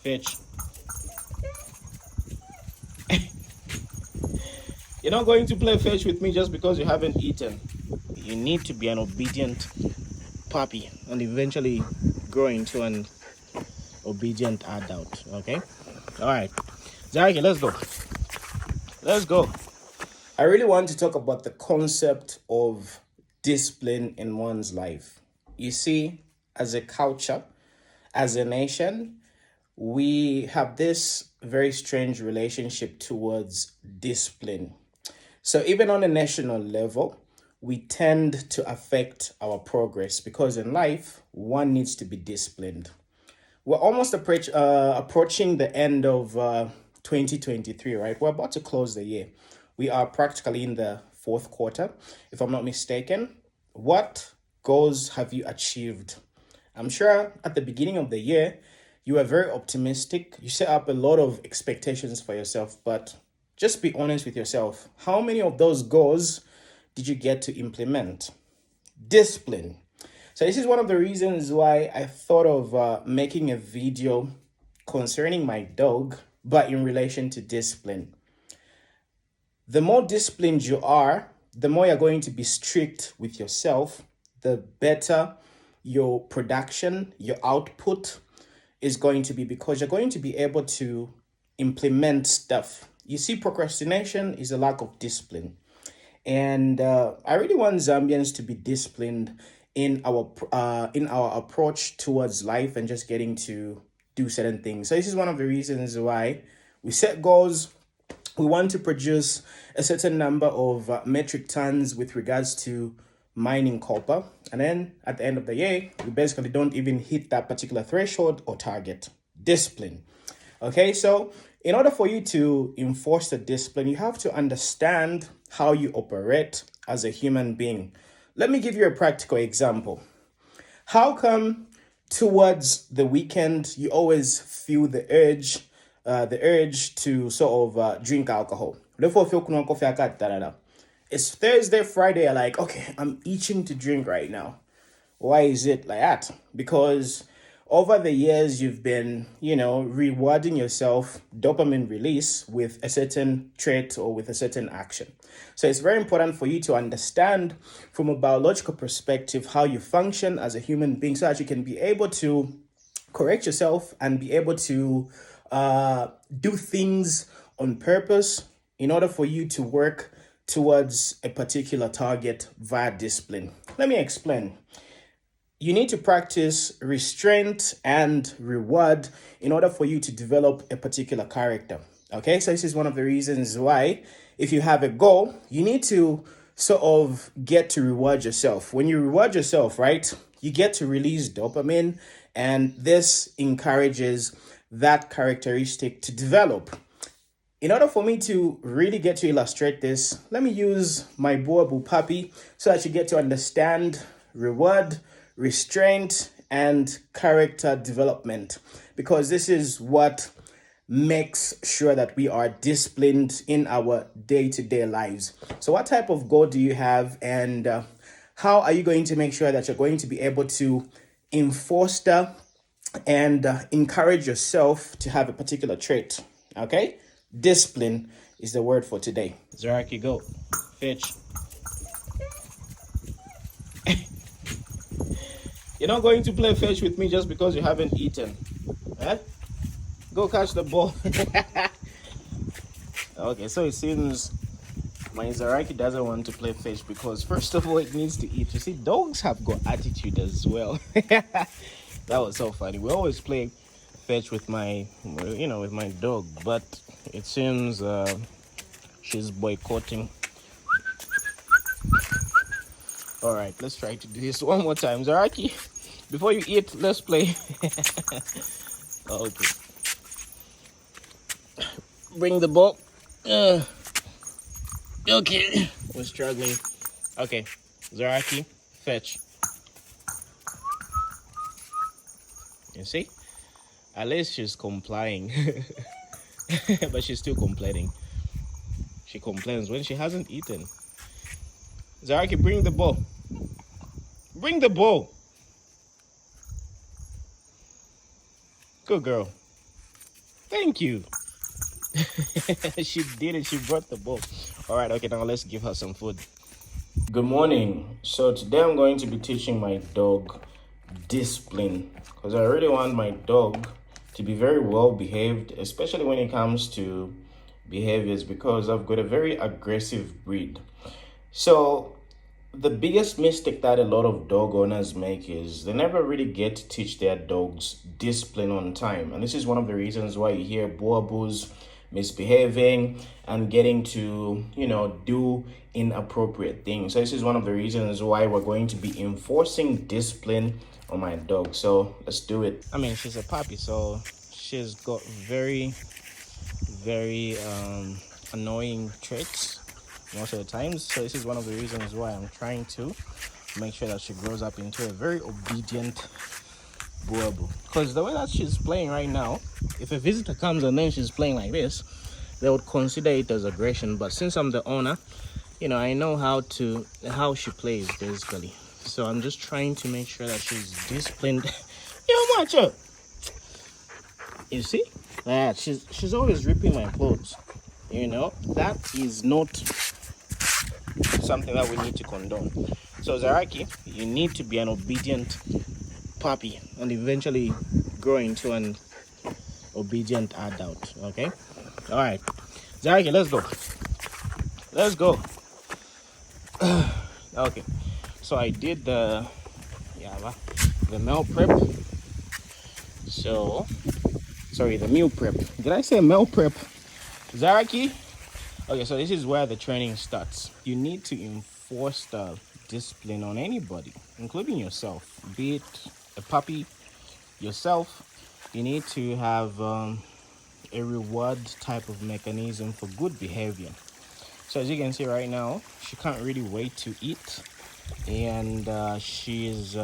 Fetch. You're not going to play fetch with me just because you haven't eaten. You need to be an obedient puppy and eventually grow into an obedient adult. Okay? Alright. Zaki, let's go. Let's go. I really want to talk about the concept of discipline in one's life. You see, as a culture, as a nation, we have this very strange relationship towards discipline. So even on a national level, we tend to affect our progress because in life, one needs to be disciplined. We're almost approaching the end of 2023, right? We're about to close the year. We are practically in the fourth quarter, if I'm not mistaken. What goals have you achieved? I'm sure at the beginning of the year, you were very optimistic. You set up a lot of expectations for yourself, but just be honest with yourself. How many of those goals did you get to implement? Discipline. So this is one of the reasons why I thought of making a video concerning my dog, but in relation to discipline. The more disciplined you are, the more you're going to be strict with yourself, the better your production, your output is going to be, because you're going to be able to implement stuff. You see, procrastination is a lack of discipline. And I really want Zambians to be disciplined in our approach towards life and just getting to do certain things. So this is one of the reasons why we set goals. We want to produce a certain number of metric tons with regards to mining copper. And then at the end of the year, we basically don't even hit that particular threshold or target. Discipline. Okay, so in order for you to enforce the discipline, you have to understand how you operate as a human being. Let me give you a practical example. How come towards the weekend you always feel the urge to sort of drink alcohol? It's Thursday, Friday, you're like, okay, I'm itching to drink right now. Why is it like that? Because over the years, you've been, rewarding yourself dopamine release with a certain trait or with a certain action. So it's very important for you to understand from a biological perspective how you function as a human being so that you can be able to correct yourself and be able to do things on purpose in order for you to work towards a particular target via discipline. Let me explain. You need to practice restraint and reward in order for you to develop a particular character. Okay, so this is one of the reasons why if you have a goal, you need to sort of get to reward yourself. When you reward yourself, right, you get to release dopamine, and this encourages that characteristic to develop. In order for me to really get to illustrate this, let me use my Boerboel puppy so that you get to understand reward, restraint, and character development, because this is what makes sure that we are disciplined in our day-to-day lives. So what type of goal do you have, and how are you going to make sure that you're going to be able to foster and encourage yourself to have a particular trait? Okay, discipline is the word for today. Zaraki, go. Fetch. You're not going to play fetch with me just because you haven't eaten. Eh? Go catch the ball. Okay, so it seems my Zaraki doesn't want to play fetch because first of all, it needs to eat. You see, dogs have got attitude as well. That was so funny. We always play fetch with my dog, but it seems she's boycotting. All right, let's try to do this one more time. Zaraki, before you eat, let's play. Okay. Bring the ball. Okay. We're struggling. Okay. Zaraki, fetch. You see? At least she's complying. But she's still complaining. She complains when she hasn't eaten. Zaraki, bring the ball. Bring the ball. Good girl. Thank you. She did it. She brought the bowl. All right. Okay. Now let's give her some food. Good morning. So today I'm going to be teaching my dog discipline because I really want my dog to be very well behaved, especially when it comes to behaviors, because I've got a very aggressive breed. So the biggest mistake that a lot of dog owners make is they never really get to teach their dogs discipline on time. And this is one of the reasons why you hear Boerboels misbehaving and getting to, do inappropriate things. So this is one of the reasons why we're going to be enforcing discipline on my dog. So let's do it. I mean, she's a puppy, so she's got very, very annoying traits most of the times. So this is one of the reasons why I'm trying to make sure that she grows up into a very obedient Boerboel. Because the way that she's playing right now, if a visitor comes and then she's playing like this, they would consider it as aggression. But since I'm the owner, I know how she plays basically. So I'm just trying to make sure that she's disciplined. Yo, macho. You see? That she's always ripping my clothes. That is not something that we need to condone. So Zaraki, you need to be an obedient puppy and eventually grow into an obedient adult. Okay? All right. Zaraki, let's go. Let's go. Okay. So I did the meal prep. So sorry, the meal prep. Did I say meal prep? Zaraki? Okay, so this is where the training starts. You need to enforce the discipline on anybody, including yourself. Be it a puppy, yourself. You need to have a reward type of mechanism for good behavior. So as you can see right now, she can't really wait to eat. And she's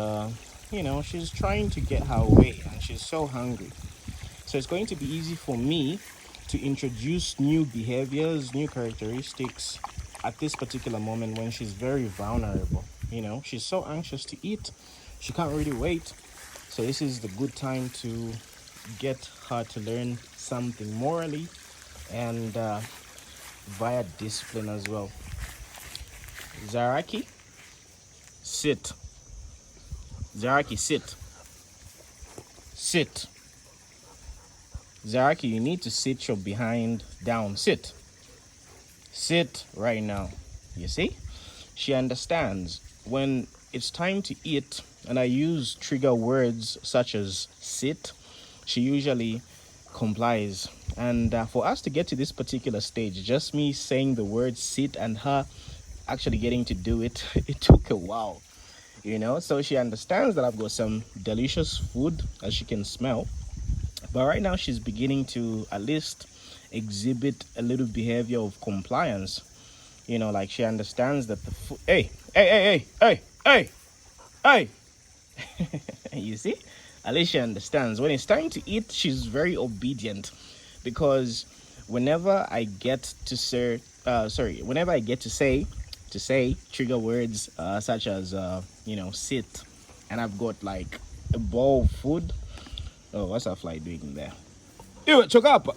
trying to get her way, and she's so hungry. So it's going to be easy for me to introduce new behaviors, new characteristics at this particular moment when she's very vulnerable. She's so anxious to eat, she can't really wait. So this is the good time to get her to learn something morally and via discipline as well. Zaraki, sit. Zaraki, sit. Sit. Zaraki, you need to sit your behind down. Sit. Sit right now. You see? She understands when it's time to eat, and I use trigger words such as sit, she usually complies. And for us to get to this particular stage, just me saying the word sit and her actually getting to do it, it took a while. So she understands that I've got some delicious food as she can smell. But right now she's beginning to at least exhibit a little behavior of compliance. Like she understands that the food. Hey. You see? At least she understands. When it's time to eat, she's very obedient. Because whenever I get to say trigger words such as sit, and I've got like a bowl of food. Oh, what's that fly doing there? Ew, choke up. All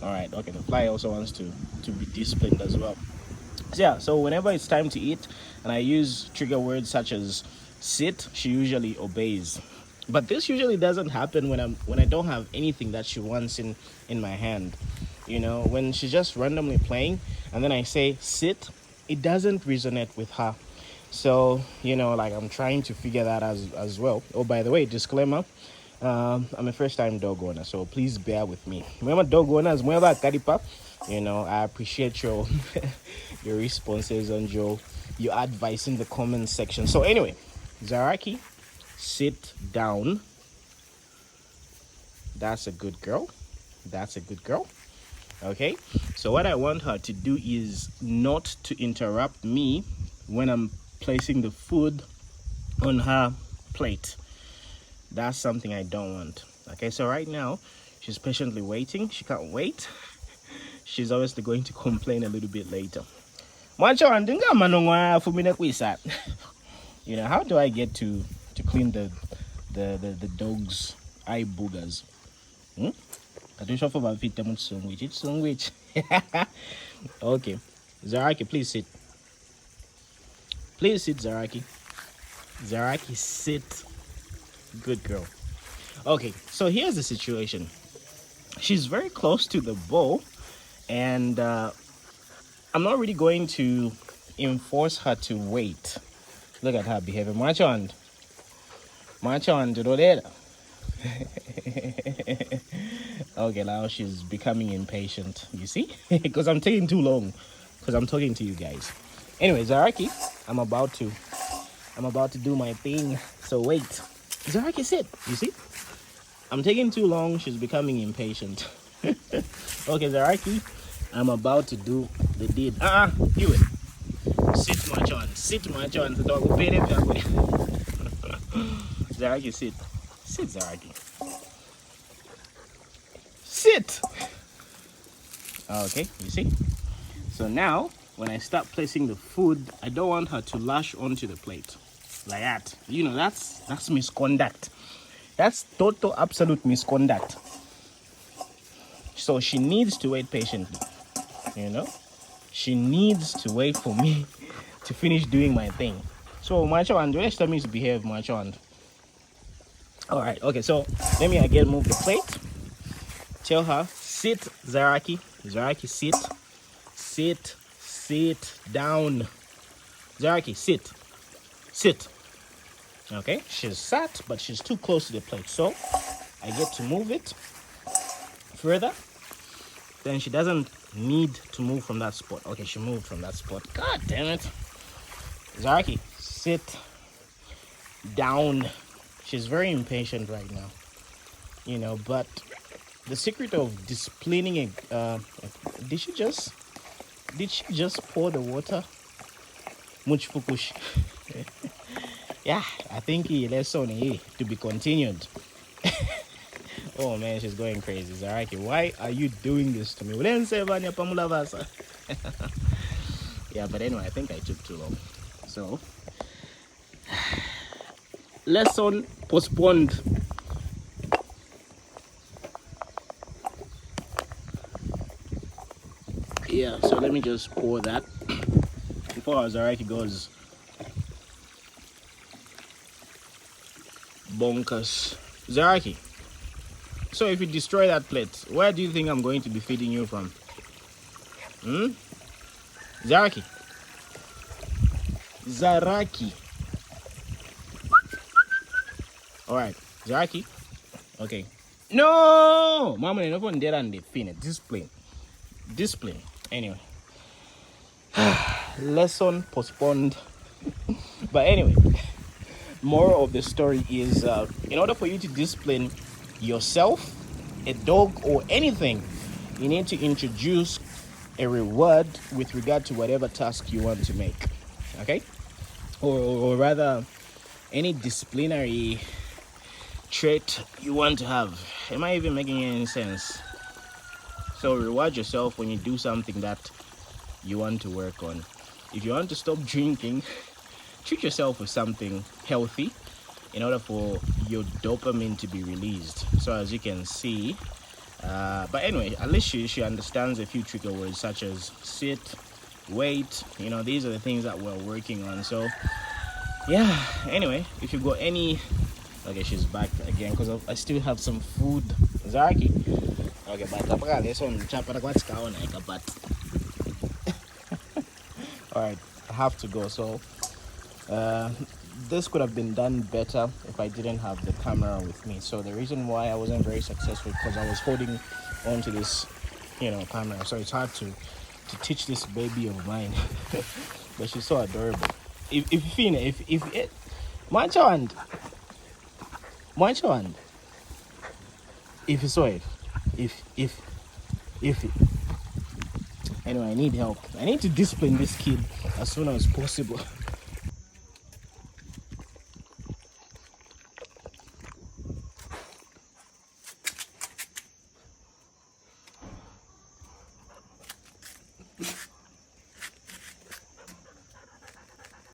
right, okay, the fly also wants to be disciplined as well. So whenever it's time to eat and I use trigger words such as sit, she usually obeys. But this usually doesn't happen when I don't have anything that she wants in my hand. When she's just randomly playing and then I say sit, it doesn't resonate with her. So, like I'm trying to figure that as well. Oh, by the way, disclaimer, I'm a first-time dog owner, so please bear with me. Remember, dog owners, I appreciate your your responses and your advice in the comments section. So anyway, Zaraki, sit down. That's a good girl. Okay, so what I want her to do is not to interrupt me when I'm placing the food on her plate. That's something I don't want. Okay, so right now she's patiently waiting. She can't wait. She's obviously going to complain a little bit later. How do I get to clean the dog's eye boogers? I don't sure for my feet them sandwich. It's sandwich. Okay. Zaraki, please sit. Please sit, Zaraki. Zaraki, sit. Good girl. Okay, so here's the situation. She's very close to the bowl, and I'm not really going to enforce her to wait. Look at her behavior. March on. March on, Dorera. Okay, now she's becoming impatient. You see? Because I'm taking too long. Because I'm talking to you guys. Anyway, Zaraki, I'm about to do my thing. So wait. Zaraki, sit. You see? I'm taking too long. She's becoming impatient. Okay, Zaraki, I'm about to do the deed. You it. Sit, march on. Sit, march on. The dog will pay them that way. Zaraki, sit. Sit, Zaraki. Sit. Okay, you see? So now, when I start placing the food, I don't want her to lash onto the plate. Like that. You know, that's misconduct. That's total, absolute misconduct. So she needs to wait patiently. You know? She needs to wait for me to finish doing my thing. So, Marchand, the rest of me to behave, Marchand. Alright, okay, so let me again move the plate. Tell her, sit, Zaraki. Zaraki, sit. Sit. Sit down. Zaraki, sit. Sit. Okay, she's sat, but she's too close to the plate. So, I get to move it further. Then she doesn't need to move from that spot. Okay, she moved from that spot. God damn it. Zaraki, sit down. She's very impatient right now. You know, but the secret of disciplining did she just pour the water? Much fukush. Yeah, I think he lesson here to be continued. Oh man, she's going crazy. Zaraki, why are you doing this to me? Yeah, but anyway, I think I took too long. So, lesson postponed. Yeah, so let me just pour that before Zaraki goes bonkers. Zaraki, so if you destroy that plate, where do you think I'm going to be feeding you from? Zaraki. Zaraki. Alright, Zaraki. Okay. No! Mama, enough on there and they fin it. Discipline. Anyway. Lesson postponed. But anyway, moral of the story is in order for you to discipline yourself, a dog, or anything, you need to introduce a reward with regard to whatever task you want to make. Okay? Or rather, any disciplinary trait you want to have. Am I even making any sense? So reward yourself when you do something that you want to work on. If you want to stop drinking, treat yourself with something healthy in order for your dopamine to be released. So as you can see, but anyway, at least she understands a few trigger words such as sit, wait. You know, these are the things that we're working on. So yeah, anyway, if you've got any... Okay, she's back again because I still have some food. Zaraki. Okay, but this one, but alright, I have to go. So this could have been done better if I didn't have the camera with me. So the reason why I wasn't very successful because I was holding onto this, camera. So it's hard to teach this baby of mine. But she's so adorable. If it my child, if you saw it, if anyway, I need help. I need to discipline this kid as soon as possible.